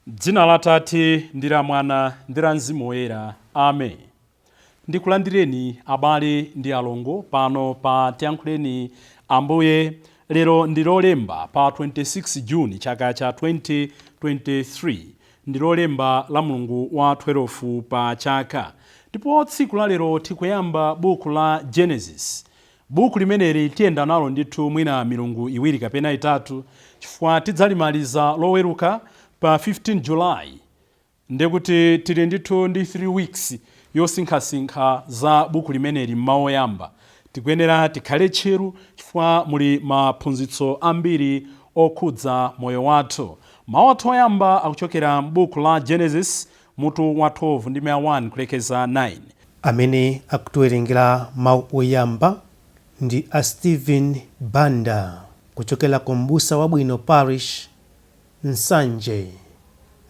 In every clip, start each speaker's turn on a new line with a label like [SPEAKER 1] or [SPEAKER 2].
[SPEAKER 1] Dzina la Tate ndi la Mwana ndi la Mzimu Woyera. Amen. Ndikulandireni abale ndi alongo pano pa Tiyankhuleni Ambuye. Lero ndi Lolemba pa 26 Juni chaka cha 2023. Ndi Lolemba la Mulungu wa 12 Pachaka. Ndipo tsiku la lero tikuyamba buku la Genesis. Buku limeneli tiyenda nalo ndithu mwina milungu iwiri kapena itatu, chifukwa tidzalimaliza loweruka pa 15 July. Ndekuti tili ndithu ndi 3 weeks yosinkhasinkha za buku limeneli m'mawa oyamba. Tikuyenera tikhale tcheru chifukwa muli maphunzitso ambiri okhudza moyo wathu. Mawu athu oyamba akuchokera m'buku la Genesis mutu wa 12 ndi 1 kulekeza 9.
[SPEAKER 2] Amene akutiwerengera mawu oyamba ndi a Stephen Banda kuchokera ku Mbusa Wabwino Parish, Nsanje,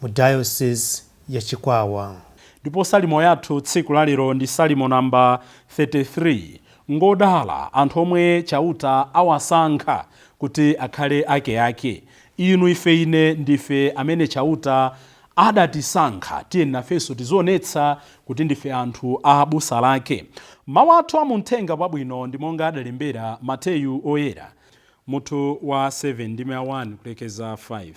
[SPEAKER 2] mu Diocese ya Chikwawa.
[SPEAKER 1] Ndipo salimo yathu tsiku la lero ndi salimo namba 33. Ngodala anthu omwe chauta awasankha kuti akhale akeake. Inu ife ine ndife amene chauta adatisankha, tiyeni nafenso tizionetsa kuti ndife anthu a busa lake. Mawu athu amuthenga wabwino ndi monga adalembera Mateyu oyera mutu wa 7 ndi 1 kulekeza 5.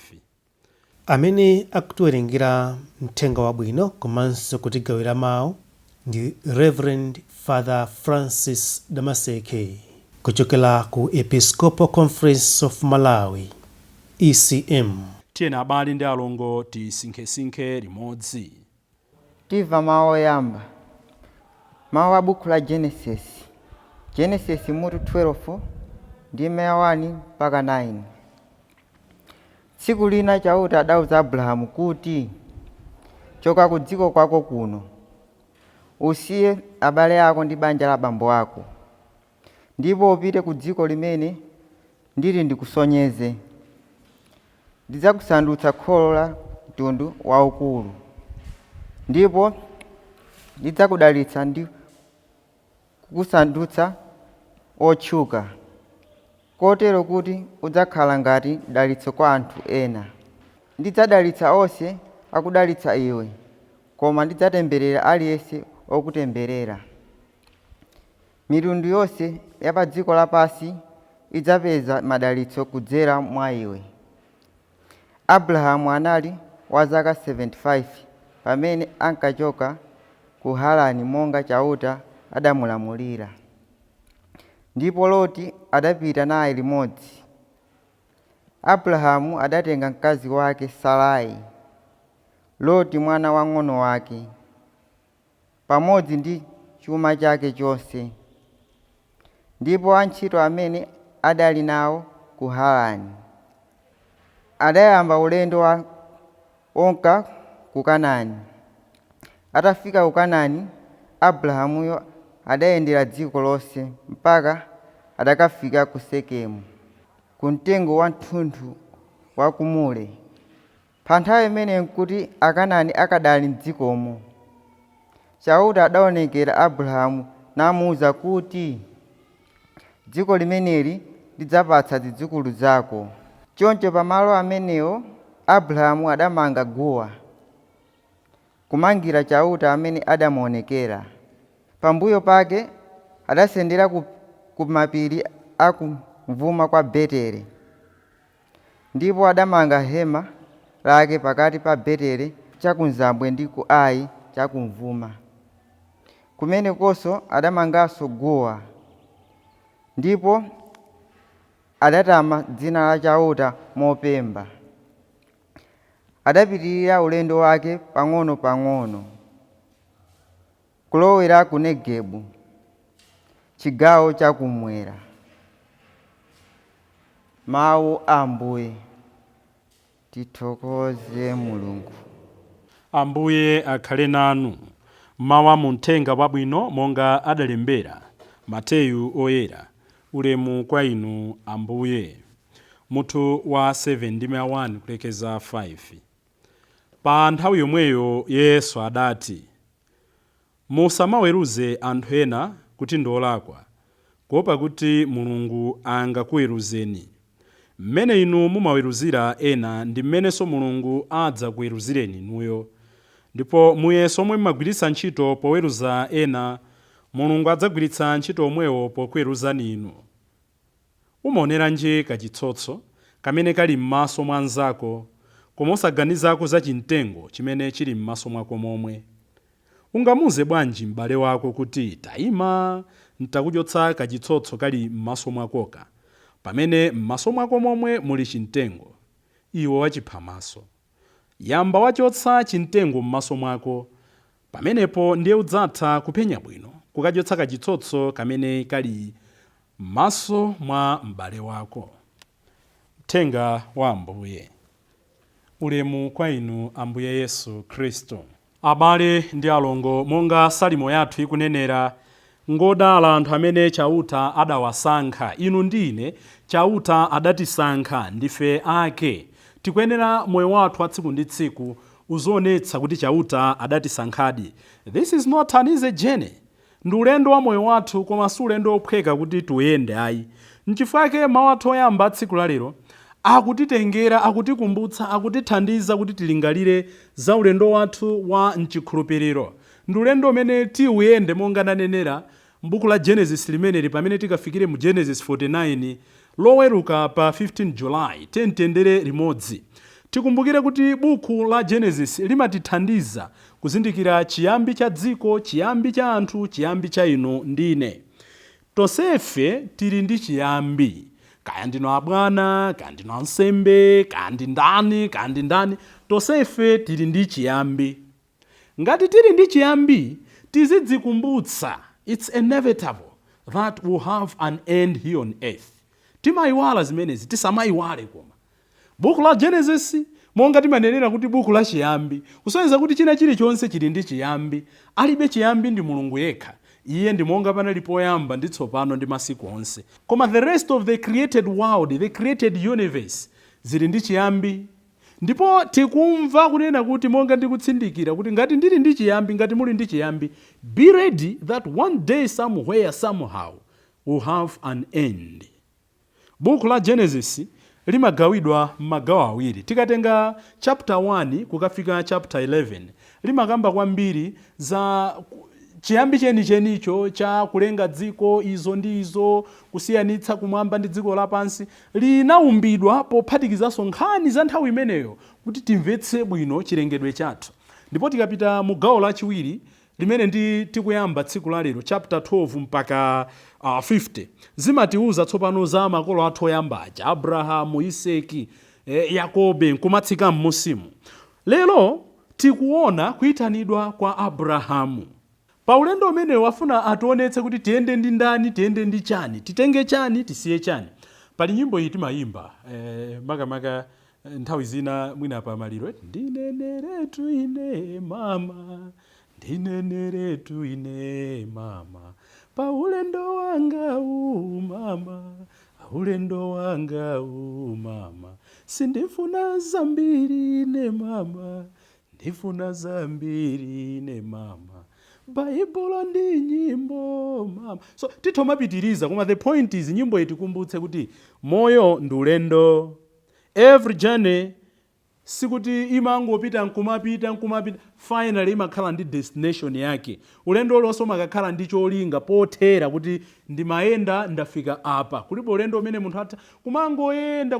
[SPEAKER 2] Amene akutiwerengera mthenga wabwino komanso kutigawira mawu ndi Reverend Father Francis Damaseke kuchokera ku Episcopal Conference of Malawi, ECM.
[SPEAKER 1] Tiyeni abale ndi alongo tisinkhesinkhe limodzi.
[SPEAKER 3] Tiva mawu oyamba. Mawu a buku la Genesis. Genesis mutu 12 ndi 1 mpaka 9. Tsiku lina chauta adauza Abrahamu kuti, choka ku dziko kwako kuno, usiye abale ako ndi banja la abambo ako, ndipo upite ku dziko limene ndili ndikusonyeze. Ndidzakusandutsa kholo la mtundu waukulu, ndipo ndidzakudalitsa ndi kukusandutsa otchuka, kotero kuti udzakhala ngati dalitso kwa anthu ena. Ndidzadalitsa onse akudalitsa iwe, koma ndidzatemberera aliyense okutemberera. Mitundu yonse ya pa dziko lapansi idzapeza madalitso kudzera mwa iwe. Abrahamu anali wa zaka 75 pamene ankachoka ku Harani monga chauta adamulamulira. Ndipo Loti adapita naye limodzi. Abrahamu adatenga mkazi wake Sarai, Loti mwana wang'ono wake, pamodzi ndi chuma chake chonse. Ndipo antchito amene adali nawo ku Harani adayamba ulendo onka ku Kanaani. Atafika ku Kanaani, Abrahamuyo adayendera dziko lonse mpaka adakafika ku Sekemu, ku mtengo wa mthundu wa kumule. Pa nthawi imeneyo nkuti Akanaani akadali m'dzikomo. Chauta adaonekera Abrahamu namuwuza kuti, dziko limeneli ndidzapatsa zidzukulu zako. Choncho pamalo amenewo Abrahamu adamanga guwa kumangira chauta amene adamuonekera. Pambuyo pake adasendera ku mapiri akumvuma kwa Beteli, ndipo adamanga hema lake pakati pa Beteli chakumzambwe ndi ku Ai chakumvuma. Kumenekonso adamanganso guwa, ndipo adatama dzina la chauta mopemba. Adapitirira ulendo wake pang'ono-pang'ono kulowera ku Negebu, chigawo chakumwera. Mawu a Ambuye. Tithokoze Mulungu.
[SPEAKER 1] Ambuye akhale nanu. Mawu amuthenga wabwino monga adalembera Mateyu oyera. Ulemu kwa inu Ambuye. Mutu wa 7 ndi 1 kulekeza 5. Pa nthawi yomweyo Yesu adati, musamaweruze anthu ena kuti ndi olakwa, kuopa kuti Mulungu angakuweruzeni. mmene inu mumaweruzira ena ndi mmenenso Mulungu adza kuweruzireni inuyo. Ndipo muyeso omwe mmagwiritsa ntchito poweruza ena, Mulungu adzagwiritsa ntchito omwewo pokuweruzani inu. Umaoneranji kachitsotso kamene kali m'maso mwa anzako, koma osaganizako za chimtengo chimene chili m'maso mwako momwe? Ungamuze bwanji m'bale wako kuti tayima ntakuchotsa kachitsotso kali m'maso mwakoka, pamene m'maso mwako momwe muli chimtengo? Iwe wachiphamaso, yamba wachotsa chimtengo m'maso mwako, pamenepo ndiye udzatha kupenya bwino kukachotsa kachitsotso kamene kali m'maso mwa m'bale wako. Uthenga wa Ambuye. Ulemu kwa inu Ambuye Yesu Khristu. Abale ndi alongo, monga salimo yathu ikunenera, ngodala anthu amene chauta adawasankha. Inu ndine chauta adatisankha, ndife ake. Tikuyenera moyo wathu wa tsiku ndi tsiku uzionetsa kuti chauta adatisankhadi. This is not an easy journey. Ndi ulendo wa moyo wathu, koma si ulendo wophweka kuti tuyende ayi. Nchifukwa mawu athu oyamba tsiku la lero akutitengera, akutikumbutsa, akutithandiza kuti tilingalire za ulendo wathu wa mchikhulupiriro. Ndi ulendo umene tiuyende monga nanenera m'buku la Genesis limeneli, pamene tikafikire mu Genesis 49 loweruka pa 15 July. Tiyendere limodzi. Tikumbukire kuti buku la Genesis limatithandiza kuzindikira chiyambi cha dziko, chiyambi cha anthu, chiyambi cha inu ndine. Tonsefe tili ndi chiyambi. Kaya ndinu abwana, kaya ndinu ansembe, kaya ndi ndani, tonsefe tili ndi chiyambi. Ngati tili ndi chiyambi, tizidzikumbutsa, it's inevitable that we'll have an end here on earth. Timayiwala zimenezi, tisamayiwale koma. Buku la Genesis, monga timanenera kuti buku la chiyambi, kusonyeza kuti china chilichonse chili ndi chiyambi. Alibe chiyambi ndi Mulungu yekha. Iye ndi monga panali poyamba ndi tsopano ndi masiku onse. Koma the rest of the created world, the created universe, zili ndi chiyambi. Ndipo tikumva kunena kuti monga ndikutsindikira kuti ngati ndili ndi chiyambi, ngati muli ndi chiyambi, be ready that one day somewhere somehow will have an end. Buku la Genesis limagawidwa m'magawo awiri. Tikatenga chapter 1 kukafika chapter 11, limakamba kwambiri za chiyambi chenichenicho cha kulenga dziko, izo ndi izo, kusiyanitsa kumwamba ndi dziko lapansi. Linaumbidwa pophatikizanso nkhani za nthawi imeneyo kuti timvetse bwino chilengedwe chathu. Ndipo tikapita mu gawo lachiwiri limene ndi tikuyamba tsiku la lero, chapter 12 mpaka 50, zimatiuza tsopano za makolo athu oyambaja, Abrahamu, Iseki, Yakobe, nkumatsika m'munsimu. Lero tikuona kuyitanidwa kwa Abrahamu. Pa ulendo umene wafuna ationetse kuti tiyende ndi ndani, tiyende ndi chani, titenge chani, tisiye chani. Pali nyimbo iyi timayimba, makamaka nthawi zina mwina pa maliro, ndineneretu ine mama, ndineneretu ine mama, pa ulendo wanga mama, ulendo wanga mama, sindifuna zambiri ine mama, ndifuna zambiri ine mama, Baibulo ndi nyimbo mama. So titomapitiriza, koma the point is nyimbo itikumbutse kuti moyo ndi ulendo. Every journey sikuti imangopita nkumapita, finally imakhala ndi destination yake. Ulendo lonso makakhala ndi cholinga pothera kuti ndimayenda ndafika apa. Kulipo ulendo umene munthu atha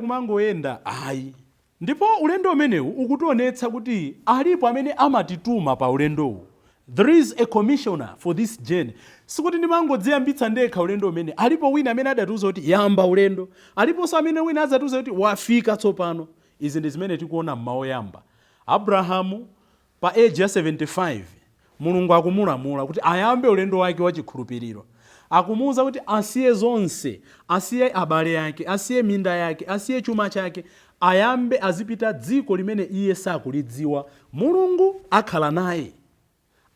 [SPEAKER 1] kumangoyenda ayi. Ndipo ulendo umenewu ukutionetsa kuti alipo amene amatituma pa ulendowu. There is a commissioner for this journey. Sikuti ndimangodziyambitsa ndekha ulendo umene. Alipo wina amene adatiuza kuti yamba ulendo. Aliponso amene wina adzatiuza kuti wafika tsopano. Izi ndi zimene tikuona m'mawu yamba. Abrahamu pa age ya 75, Mulungu akumulamula kuti ayambe ulendo wake wa chikhulupiriro. Akumuwuza kuti asiye zonse, asiye abale yake, asiye minda yake, asiye chuma chake, ayambe azipita dziko limene iye sakulidziwa. Mulungu akhala naye.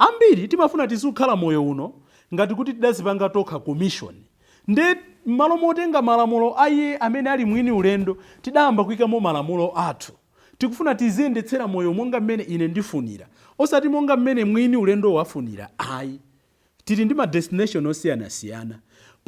[SPEAKER 1] Ambiri timafuna tizikhala moyo uno ngati kuti tidazipanga tokha commission. Nde malo motenga malamulo aye amene ali mwini ulendo, tidayamba kuyikamo malamulo athu. Tikufuna tiziyendetsera moyo monga mmene ine ndifunira, osati monga mmene mwini ulendo wafunira. Ayi, tili ndi ma destination osiyanasiyana.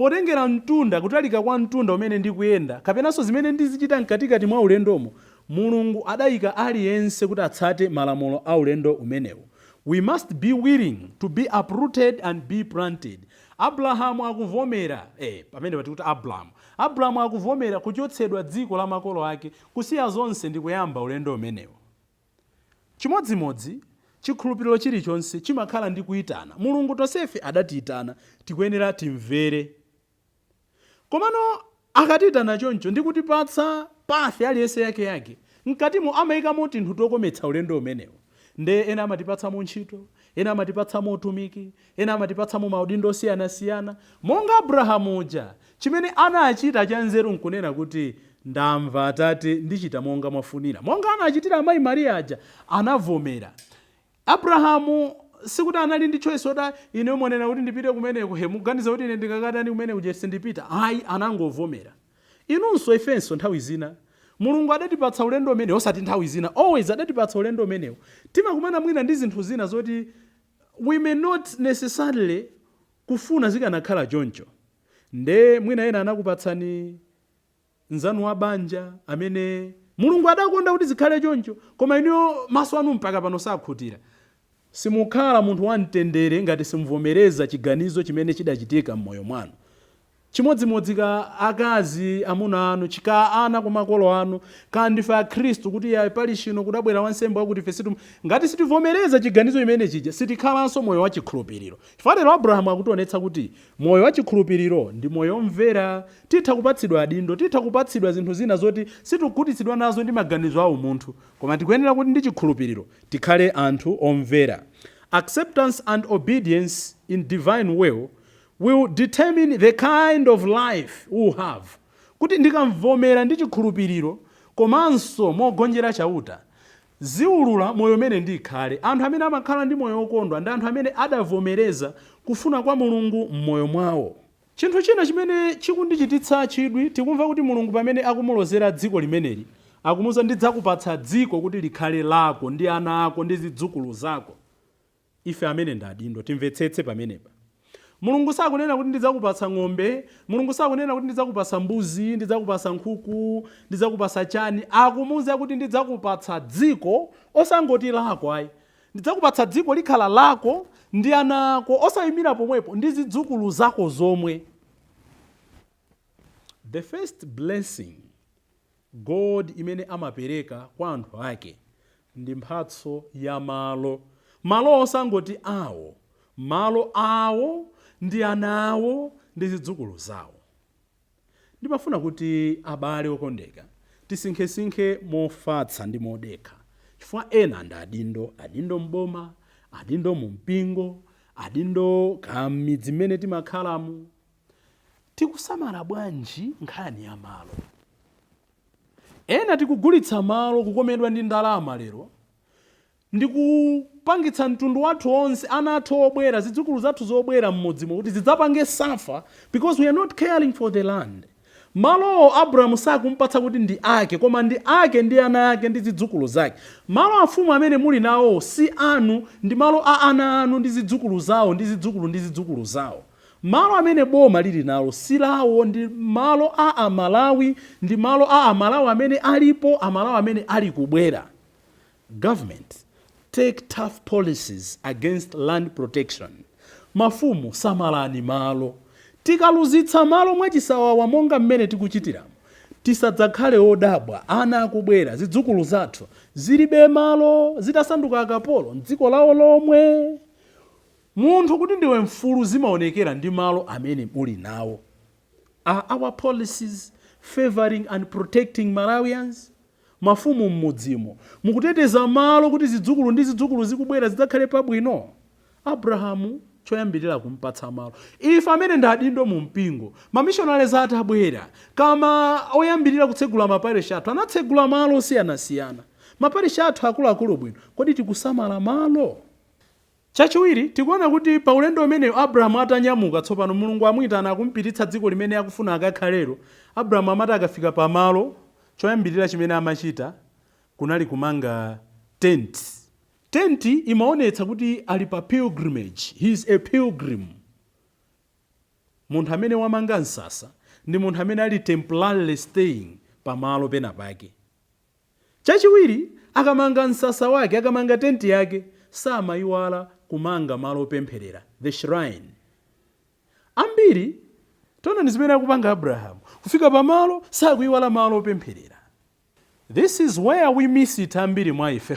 [SPEAKER 1] potengera mtunda, kutalika kwa mtunda umene ndikuyenda, kapenanso zimene ndizichita mkatikati mwa ulendomo, Mulungu adayika aliyense kuti atsate malamulo a ulendo umenewu. We must be willing to be uprooted and be planted. Abrahamu akuvomera, pamene patikuti Abrahamu akuvomera kuchotsedwa dziko la makolo ake, kusiya zonse ndi kuyamba ulendo umenewu. Chimodzimodzi, chikhulupiriro chilichonse chimakhala ndi kuyitana. Mulungu tonsefe adatiyitana, tikuyenera timvere. Komano akatiyitana choncho ndi kutipatsa path aliyense yake, mkatimo amayikamo tinthu tokometsa ulendo umenewu. Nde ena amatipatsamo ntchito, ena amatipatsamo utumiki, ena amatipatsamo maudindo osiyanasiyana. Monga Abrahamu uja, chimene anachita cha nzeru nkunena kuti ndamva Atate ndichita monga mwafunira. Monga anachitira amayi Mariya aja, anavomera. Abrahamu sikuti anali ndi choice ota ine umonena kuti ndipite kumeneko, muganiza kuti ine ndikakatani kumene uje sindipita. Ayi, anangovomera. Inunso ifenso nthawi zina Mulungu adatipatsa ulendo umenewu, osati nthawi zina, always adatipatsa ulendo umenewu. Timakumana mwina ndi zinthu zina zoti we may not necessarily kufuna zikanakhala choncho. Nde mwina ena anakupatsani nzanu wa banja amene Mulungu adakonda kuti zikhale choncho, koma iniyo maso anu mpaka pano sakhutira. Simukhala munthu wamtendere ngati simvomereza chiganizo chimene chidachitika m'moyo mwanu. Chimodzimodzi ka akazi amuna anu, chika ana kwa makolo anu, kandife a Khristu kuti ya pali chino kudabwera wansembe wakuti fesetu, ngati sitivomereza chiganizo imene chija, sitikhalanso moyo wa chikhulupiriro. Chifukwa Abrahamu akutionetsa kuti moyo wa chikhulupiriro ndi moyo omvera. Titha kupatsidwa adindo, titha kupatsidwa zinthu zina zoti sitikutitsidwa nazo ndi maganizo awo munthu, koma tikuyenera kuti ndi chikhulupiriro tikhale anthu omvera. Acceptance and obedience in divine will determine the kind of life we have. Kuti ndikamvomera ndi chikhulupiriro komanso mogonjera chauta, ziulula moyo umene ndikhale. Anthu amene amakhala ndi moyo wokondwa ndi anthu amene adavomereza kufuna kwa Mulungu m'moyo mwawo. Chinthu china chimene chikundichititsa chidwi, tikumva kuti Mulungu pamene akumulozera dziko limeneli, akumuza ndidzakupatsa dziko kuti likhale lako ndi ana ako ndi zidzukulu zako. Ife amene ndadindo timvetsetse pamenepa. Mulungu sakunena kuti ndidzakupatsa ng'ombe, Mulungu sakunena kuti ndidzakupatsa mbuzi, ndidzakupatsa nkhuku, ndidzakupatsa chani. Akumuza kuti ndidzakupatsa dziko osangoti lako ayi. Ndidzakupatsa dziko likhala lako ndi ana ako, osayimira pomwepo ndi zidzukulu zako zomwe. The first blessing God imene amapereka kwa anthu ake ndi mphatso ya malo. Malo osangoti awo, malo awo ndi ana awo ndi zidzukulu zawo. Ndimafuna kuti abale okondeka tisinkhesinkhe mofatsa ndi modekha. Chifukwa ena ndi adindo mboma, adindo mu mpingo, adindo kamidzi mmene timakhalamu. Tikusamala bwanji nkhani ya malo? Ena tikugulitsa malo kukomedwa ndi ndalama lero, ndikupangitsa mtundu wathu onse, ana athu obwera, zidzukulu zathu zobwera mmodzimo kuti zidzapange safa because we are not caring for the land. Malo Abrahamu sakumpatsa kuti ndi ake, koma ndi ake ndi ana ake ndi zidzukulu zake. Malo afumu amene muli nawo si anu, ndi malo a ana anu ndi zidzukulu zawo ndi zidzukulu zawo. Malo amene boma lili nawo si lawo, ndi malo a Amalawi, ndi malo a Amalawi amene alipo, Amalawi amene ali kubwera. Government take tough policies against land protection. Mafumu samalani malo. Tikaluzitsa malo mwachisawawa monga mmene tikuchitira, tisadzakhale odabwa ana akubwera, zidzukulu zathu zilibe malo, zitasanduka akapolo m'dziko lawo lomwe. Munthu kuti ndiwe mfulu zimaonekera ndi malo amene muli nawo. Are our policies favoring and protecting Malawians? Mafumu mmudzimo mukuteteza malo kuti zidzukulu ndi zidzukulu zikubwera zidzakhale pabwino. Abrahamu choyambirira kumpatsa malo. Ife amene ndadindo mu mpingo, mamishonari athu abwera, kama oyambirira kutsegula maparish athu anatsegula malo osiyanasiyana. Maparish athu akuluakulu bwino, kodi tikusamala malo? Chachiwiri, tikuona kuti pa ulendo umene Abrahamu atanyamuka tsopano Mulungu amuyitana akumpititsa dziko limene akufuna akakhalero. Abrahamu amati akafika pa malo, choyambirira chimene amachita kunali kumanga tent. Tent imaonetsa kuti ali pa pilgrimage. He is a pilgrim. munthu amene wamanga msasa ndi munthu amene ali temporarily staying pamalo pena pake. Chachiwiri, akamanga msasa wake, akamanga tenti yake, samayiwala kumanga malo opempherera, the shrine. Ambiri tona ndi zimene akupanga Abrahamu, kufika pamalo sakuyiwala malo opempherera. This is where we miss it ambiri mwa ife.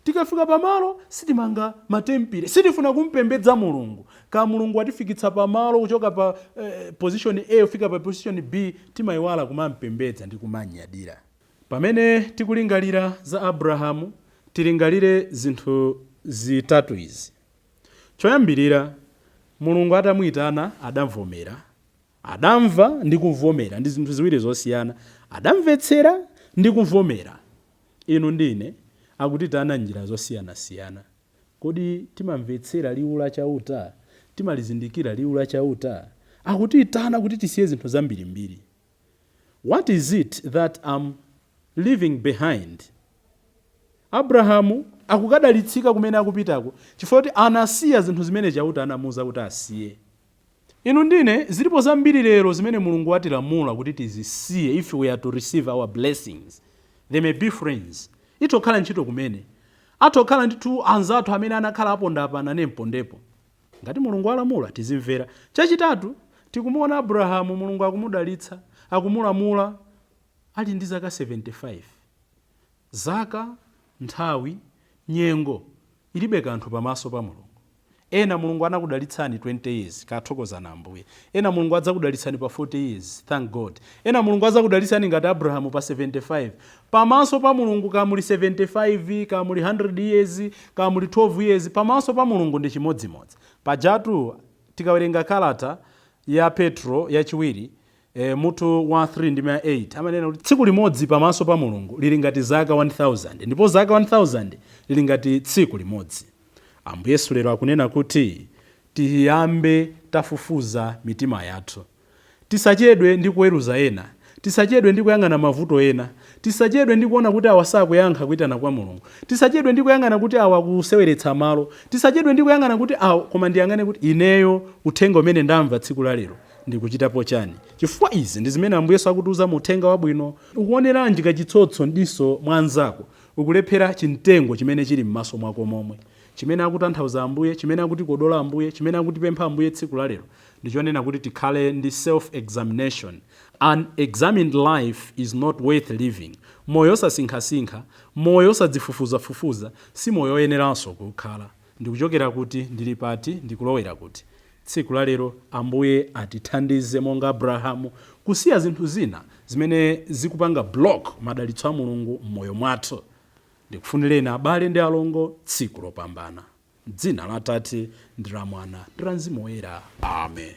[SPEAKER 1] Tikafika pamalo sitimanga matempire, sitifuna kumpembedza Mulungu. Ka Mulungu atifikitsa pamalo kuchoka pa position A ufika pa position B, timayiwala kumampembedza ndi kumanyadira. Pamene tikulingalira za Abrahamu, tilingalire zinthu zitatu izi. Choyambirira, Mulungu atamuyitana adamvomera. Adamva ndi kuvomera, ndi zinthu ziwiri zosiyana. Adamvetsera ndi kuvomera. Inu ndine akutitana njira zosiyana-siyana. Kodi timamvetsera liwu la chauta? Timalizindikira liwu la chauta? Akutitana kuti tisiye zinthu zambirimbiri. What is it that I'm leaving behind? Abrahamu akukadalitsika kumene akupitako chifukwa kuti anasiya zinthu zimene chauta anamuwuza kuti asiye. Inu ndine zilipo zambiri lero zimene Mulungu atilamula kuti tizisiye if we are to receive our blessings. They may be friends. Itokhala ntchito kumene. Atokhala ndithu anzathu amene anakhala apondapana nempondepo. Ngati Mulungu alamula tizimvera. Chachitatu, tikumuona Abrahamu Mulungu akumudalitsa, akumulamula ali ndi zaka 75. Zaka, nthawi, nyengo ilibe kanthu pamaso pa Mulungu. Ena Mulungu anakudalitsani 20 years, kathokozana Ambuye. Ena Mulungu adzakudalitsani pa 40 years, thank God. Ena Mulungu adzakudalitsani ngati Abrahamu pa 75. Pamaso pa Mulungu kamuli 75, kamuli 100 years, kamuli 12 years, pamaso pa Mulungu ndi chimodzimodzi. Pajatu tikawerenga kalata ya Petro yachiwiri, mutu wa 3 ndi 8, amanena kuti tsiku limodzi pamaso pa Mulungu lili ngati zaka 1000, ndipo zaka 1000 lili ngati tsiku limodzi. Ambuye Yesu lero akunena kuti tiyambe tafufuza mitima yathu. Tisachedwe ndi kuweruza ena, tisachedwe ndi kuyang'ana mavuto ena, tisachedwe ndi kuona kuti awa sakuyankha kuyitana kwa Mulungu, tisachedwe ndi kuyang'ana kuti awa kuseweretsa malo, tisachedwe ndi kuyang'ana kuti awa koma ndiyang'ane kuti ineyo uthenga umene ndamva tsiku la lero ndikuchitapo chani. Chifukwa izi ndi zimene Ambuye Yesu akutiuza mu uthenga wabwino. Ukuoneranji kachitsotso ndiso mwa anzako, ukulephera chimtengo chimene chili m'maso mwako momwe. Chimene akutanthauza Ambuye, chimene akutikodola Ambuye, chimene akutipempha Ambuye tsiku la lero ndichonena kuti tikhale ndi self-examination. An examined life is not worth living. Moyo osasinkha-sinkha, moyo osadzifufuza-fufuza, si moyo oyeneranso kukhala. Ndikuchokera kuti ndili pati, ndikulowera kuti. Tsiku la lero Ambuye atithandize monga Abrahamu kusiya zinthu zina zimene zikupanga block madalitso a Mulungu m'moyo mwathu. Ndikufunireni abale ndi alongo tsiku lopambana. Dzina la Atate ndi la Mwana ndi la Mzimu Woyera. Amen.